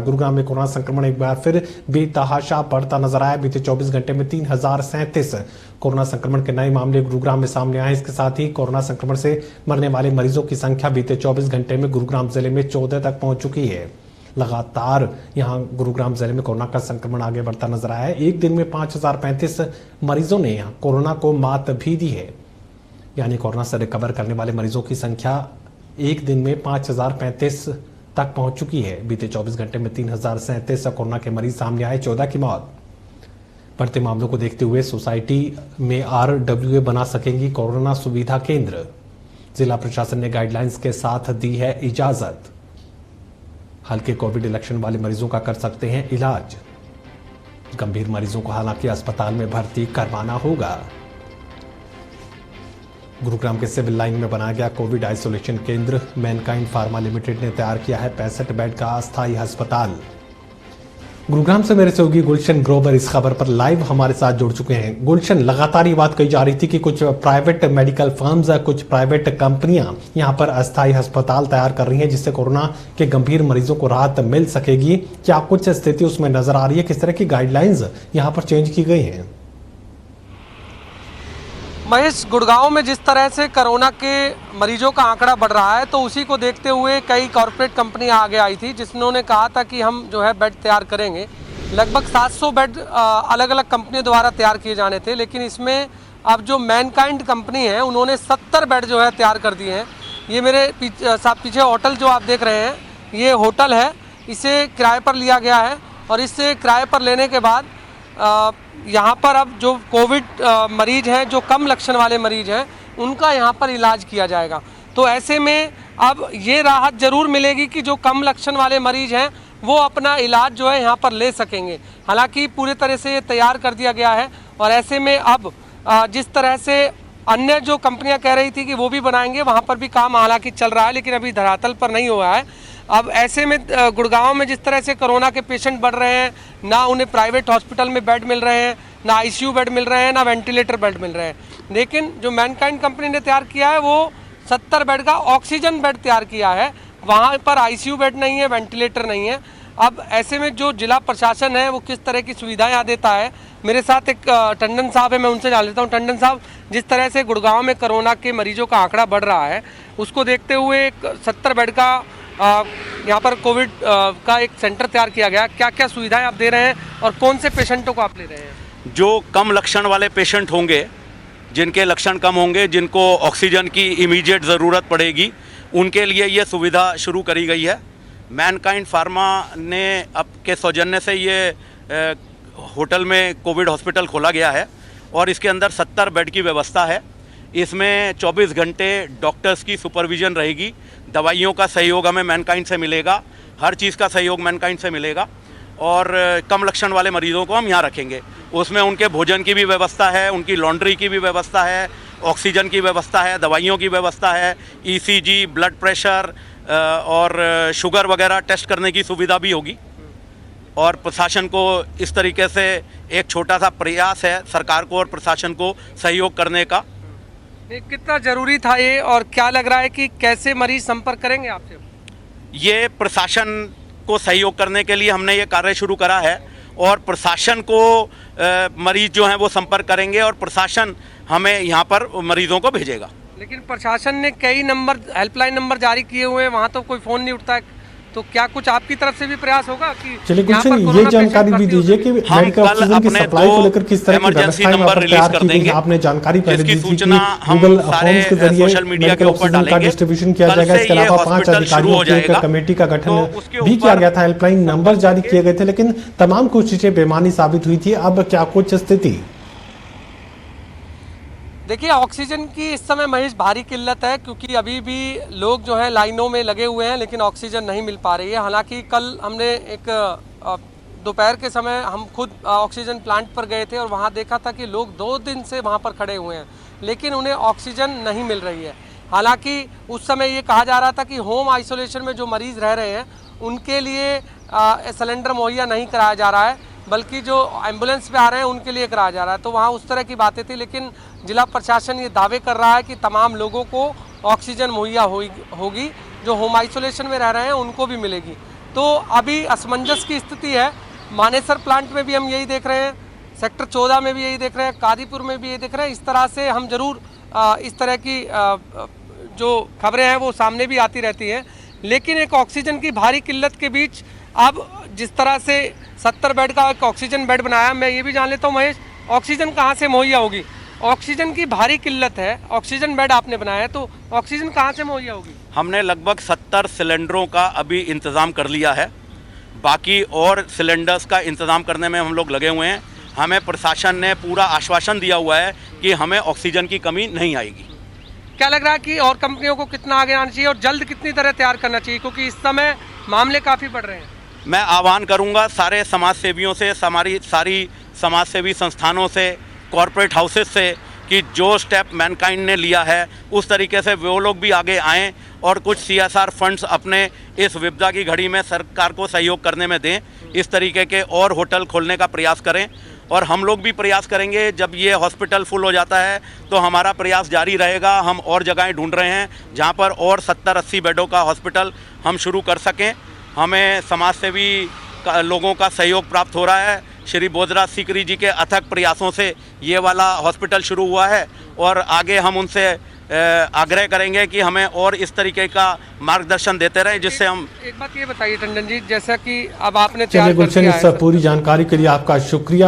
गुरुग्राम में कोरोना संक्रमण एक बार फिर बेतहाशा बढ़ता नजर आया। बीते 24 घंटे में 3037 कोरोना संक्रमण के नए मामले गुरुग्राम में सामने आए। इसके साथ ही कोरोना संक्रमण से मरने वाले मरीजों की संख्या बीते 24 घंटे में गुरुग्राम जिले में 14 तक पहुंच चुकी है। लगातार यहां गुरुग्राम जिले में कोरोना का संक्रमण आगे बढ़ता नजर आया है। एक दिन में 5035 मरीजों ने यहां कोरोना को मात भी दी है। यानी कोरोना से रिकवर करने वाले मरीजों की संख्या एक दिन में 5035 तक पहुंच चुकी है। बीते 24 घंटे में 3037 कोरोना के मरीज सामने आए, 14 की मौत। बढ़ते मामलों को देखते हुए सोसाइटी में RWA बना सकेंगी कोरोना सुविधा केंद्र। जिला प्रशासन ने गाइडलाइंस के साथ दी है इजाजत। हल्के कोविड लक्षण वाले मरीजों का कर सकते हैं इलाज। गंभीर मरीजों को हालांकि अस्पताल में भर्ती करवाना होगा। गुरुग्राम के सिविल लाइन में बनाया गया कोविड आइसोलेशन केंद्र। मैनकाइंड फार्मा लिमिटेड ने तैयार किया है 65 बेड का अस्थायी अस्पताल। गुरुग्राम से मेरे सहयोगी गुलशन ग्रोवर इस खबर पर लाइव हमारे साथ जुड़ चुके हैं। गुलशन, लगातार ये बात कही जा रही थी कि कुछ प्राइवेट मेडिकल फर्म्स, कुछ प्राइवेट कंपनियां यहां पर अस्थायी अस्पताल तैयार कर रही हैं जिससे कोरोना के गंभीर मरीजों को राहत मिल सकेगी। क्या कुछ स्थिति उसमें नजर आ रही है? किस तरह की गाइडलाइंस यहां पर चेंज की गई हैं? महेश, गुड़गांव में जिस तरह से कोरोना के मरीजों का आंकड़ा बढ़ रहा है तो उसी को देखते हुए कई कॉरपोरेट कंपनियां आगे आई थी जिन्होंने कहा था कि हम जो है बेड तैयार करेंगे। लगभग 700 बेड अलग अलग कंपनियों द्वारा तैयार किए जाने थे, लेकिन इसमें अब जो मैनकाइंड कंपनी है उन्होंने 70 बेड जो है तैयार कर दिए हैं। ये मेरे पीछे होटल जो आप देख रहे हैं, ये होटल है, इसे किराए पर लिया गया है और इससे किराए पर लेने के बाद यहाँ पर अब जो कोविड मरीज हैं, जो कम लक्षण वाले मरीज हैं, उनका यहाँ पर इलाज किया जाएगा। तो ऐसे में अब ये राहत जरूर मिलेगी कि जो कम लक्षण वाले मरीज हैं वो अपना इलाज जो है यहाँ पर ले सकेंगे। हालांकि पूरी तरह से ये तैयार कर दिया गया है और ऐसे में अब जिस तरह से अन्य जो कंपनियां कह रही थी कि वो भी बनाएंगे, वहाँ पर भी काम हालांकि चल रहा है लेकिन अभी धरातल पर नहीं हुआ है। अब ऐसे में गुड़गांव में जिस तरह से कोरोना के पेशेंट बढ़ रहे हैं, ना उन्हें प्राइवेट हॉस्पिटल में बेड मिल रहे हैं, ना ICU बेड मिल रहे हैं, ना वेंटिलेटर बेड मिल रहे हैं। लेकिन जो मैनकाइंड कंपनी ने तैयार किया है वो 70 बेड का ऑक्सीजन बेड तैयार किया है। वहाँ पर ICU बेड नहीं है, वेंटिलेटर नहीं है। अब ऐसे में जो जिला प्रशासन है वो किस तरह की सुविधाएं देता है। मेरे साथ एक टंडन साहब है, मैं उनसे जान लेता हूँ। टंडन साहब, जिस तरह से गुड़गांव में कोरोना के मरीजों का आंकड़ा बढ़ रहा है उसको देखते हुए एक 70 बेड का यहाँ पर कोविड का एक सेंटर तैयार किया गया। क्या क्या सुविधाएं आप दे रहे हैं और कौन से पेशेंटों को आप ले रहे हैं? जो कम लक्षण वाले पेशेंट होंगे, जिनके लक्षण कम होंगे, जिनको ऑक्सीजन की इमीडिएट ज़रूरत पड़ेगी, उनके लिए ये सुविधा शुरू करी गई है। मैनकाइंड फार्मा ने अब के सौजन्य से ये होटल में कोविड हॉस्पिटल खोला गया है और इसके अंदर 70 बेड की व्यवस्था है। इसमें 24 घंटे डॉक्टर्स की सुपरविज़न रहेगी। दवाइयों का सहयोग हमें मैनकाइंड से मिलेगा, हर चीज़ का सहयोग मैनकाइंड से मिलेगा और कम लक्षण वाले मरीजों को हम यहाँ रखेंगे। उसमें उनके भोजन की भी व्यवस्था है, उनकी लॉन्ड्री की भी व्यवस्था है, ऑक्सीजन की व्यवस्था है, दवाइयों की व्यवस्था है, ECG, ब्लड प्रेशर और शुगर वगैरह टेस्ट करने की सुविधा भी होगी। और प्रशासन को इस तरीके से एक छोटा सा प्रयास है सरकार को और प्रशासन को सहयोग करने का। कितना ज़रूरी था ये और क्या लग रहा है कि कैसे मरीज संपर्क करेंगे आपसे? ये प्रशासन को सहयोग करने के लिए हमने ये कार्य शुरू करा है और प्रशासन को मरीज जो हैं वो संपर्क करेंगे और प्रशासन हमें यहाँ पर मरीजों को भेजेगा। लेकिन प्रशासन ने कई नंबर, हेल्पलाइन नंबर जारी किए हुए हैं, वहाँ तो कोई फ़ोन नहीं उठता है। तो क्या कुछ आपकी तरफ से भी प्रयास होगा कि चलिए गुलशन, ये जानकारी भी दीजिए कि मेडिकल ऑक्सीजन की सप्लाई को लेकर किस तरह की व्यवस्थाएं नंबर रिलीज कर देंगे? आपने जानकारी पहले दी थी कि गूगल फॉर्म्स के जरिए मेडिकल ऑक्सीजन का डिस्ट्रीब्यूशन किया जाएगा। इसके अलावा 5 अधिकारियों की एक कमेटी का गठन भी किया गया था। हेल्पलाइन नंबर जारी किए गए थे लेकिन तमाम कोशिशें बेमानी साबित हुई थी। अब क्या कुछ स्थिति? देखिए, ऑक्सीजन की इस समय महेश भारी किल्लत है क्योंकि अभी भी लोग जो है लाइनों में लगे हुए हैं लेकिन ऑक्सीजन नहीं मिल पा रही है। हालांकि कल हमने एक दोपहर के समय हम खुद ऑक्सीजन प्लांट पर गए थे और वहां देखा था कि लोग 2 दिन से वहां पर खड़े हुए हैं लेकिन उन्हें ऑक्सीजन नहीं मिल रही है। हालांकि उस समय ये कहा जा रहा था कि होम आइसोलेशन में जो मरीज़ रह रहे हैं उनके लिए सिलेंडर मुहैया नहीं कराया जा रहा है, बल्कि जो एम्बुलेंस पे आ रहे हैं उनके लिए कराया जा रहा है। तो वहाँ उस तरह की बातें थी, लेकिन जिला प्रशासन ये दावे कर रहा है कि तमाम लोगों को ऑक्सीजन मुहैया होगी, जो होम आइसोलेशन में रह रहे हैं उनको भी मिलेगी। तो अभी असमंजस की स्थिति है। मानेसर प्लांट में भी हम यही देख रहे हैं, सेक्टर 14 में भी यही देख रहे हैं, कादीपुर में भी यही देख रहे हैं। इस तरह से हम जरूर इस तरह की जो खबरें हैं वो सामने भी आती रहती हैं, लेकिन एक ऑक्सीजन की भारी किल्लत के बीच अब जिस तरह से 70 बेड का एक ऑक्सीजन बेड बनाया, मैं ये भी जान लेता हूँ महेश, ऑक्सीजन कहाँ से मुहैया होगी? ऑक्सीजन की भारी किल्लत है, ऑक्सीजन बेड आपने बनाया है, तो ऑक्सीजन कहाँ से मुहैया होगी? हमने लगभग 70 सिलेंडरों का अभी इंतज़ाम कर लिया है। बाकी और सिलेंडर्स का इंतज़ाम करने में हम लोग लगे हुए हैं। हमें प्रशासन ने पूरा आश्वासन दिया हुआ है कि हमें ऑक्सीजन की कमी नहीं आएगी। क्या लग रहा है कि और कंपनियों को कितना आगे आना चाहिए और जल्द कितनी तरह तैयार करना चाहिए, क्योंकि इस समय मामले काफ़ी बढ़ रहे हैं? मैं आह्वान करूंगा सारे समाज सेवियों से, हमारी सारी समाज सेवी संस्थानों से, कॉरपोरेट हाउसेस से, कि जो स्टेप मैनकाइंड ने लिया है उस तरीके से वो लोग भी आगे आएँ और कुछ CSR फंड्स अपने इस विपदा की घड़ी में सरकार को सहयोग करने में दें। इस तरीके के और होटल खोलने का प्रयास करें और हम लोग भी प्रयास करेंगे। जब ये हॉस्पिटल फुल हो जाता है तो हमारा प्रयास जारी रहेगा। हम और जगहें ढूंढ रहे हैं जहां पर और 70-80 बेडों का हॉस्पिटल हम शुरू कर सकें। हमें समाज सेवी लोगों का सहयोग प्राप्त हो रहा है। श्री बोधराज सीकरी जी के अथक प्रयासों से ये वाला हॉस्पिटल शुरू हुआ है और आगे हम उनसे आग्रह करेंगे कि हमें और इस तरीके का मार्गदर्शन देते रहें, जिससे हम। एक बात ये बताइए टंडन जी, जैसा कि अब आपने चलिए गुलशन, इस पूरी जानकारी के लिए आपका शुक्रिया।